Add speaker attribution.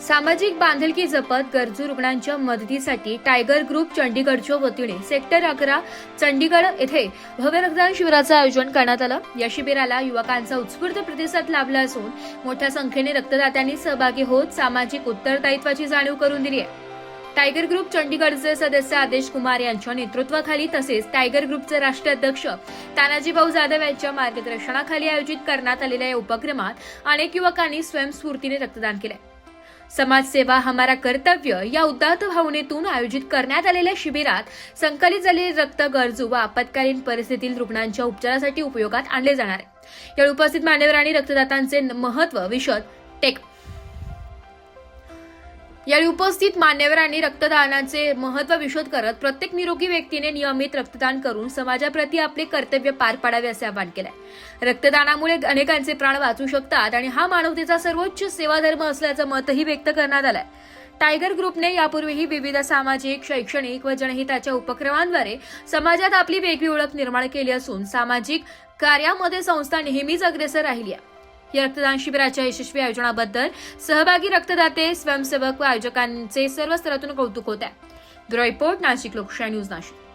Speaker 1: सामाजिक बांधिलकी जपत गरजू रुग्णांच्या मदतीसाठी टायगर ग्रुप चंडीगडच्या वतीने सेक्टर 11 चंडीगड येथे भव्य रक्तदान शिबिराचं आयोजन करण्यात आलं। या शिबिराला युवकांचा उत्स्फूर्त प्रतिसाद लाभला असून मोठ्या संख्येने रक्तदात्यांनी सहभागी होत सामाजिक उत्तरदायित्वाची जाणीव करून दिली आहे। टायगर ग्रुप चंडीगडचे सदस्य आदेश कुमार यांच्या नेतृत्वाखाली तसेच टायगर ग्रुपचे राष्ट्रीय अध्यक्ष तानाजी भाऊ जाधव यांच्या मार्गदर्शनाखाली आयोजित करण्यात आलेल्या या उपक्रमात अनेक युवकांनी स्वयंस्फूर्तीने रक्तदान केले। समाज सेवा हमारा कर्तव्य या उदात्त भावनेतून आयोजित करण्यात आलेल्या शिबिरात संकलित झालेले रक्त गरजू व आपत्कालीन परिस्थितीतील रुग्णांच्या उपचारासाठी उपयोगात आणले जाणार आहे। यावेळी उपस्थित मान्यवरांनी रक्तदानाचे महत्त्व विशद करत प्रत्येक निरोगी व्यक्तीने नियमित रक्तदान करून समाजाप्रती आपले कर्तव्य पार पाडावे असे आवाहन केले। रक्तदानामुळे अनेकांचे प्राण वाचू शकतात आणि हा मानवतेचा सर्वोच्च सेवाधर्म असल्याचं मतही व्यक्त करण्यात आलंय। टायगर ग्रुपने यापूर्वीही विविध सामाजिक, शैक्षणिक व जनहिताच्या उपक्रमांद्वारे समाजात आपली वेगळी ओळख निर्माण केली असून सामाजिक कार्यामध्ये संस्था नेहमीच अग्रेसर राहिली आहे। या रक्तदान शिबिराच्या यशस्वी आयोजनाबद्दल सहभागी रक्तदाते, स्वयंसेवक व आयोजकांचे सर्व स्तरातून कौतुक होत आहे। ब्युरो रिपोर्ट, नाशिक लोकशाही न्यूज, नाशिक।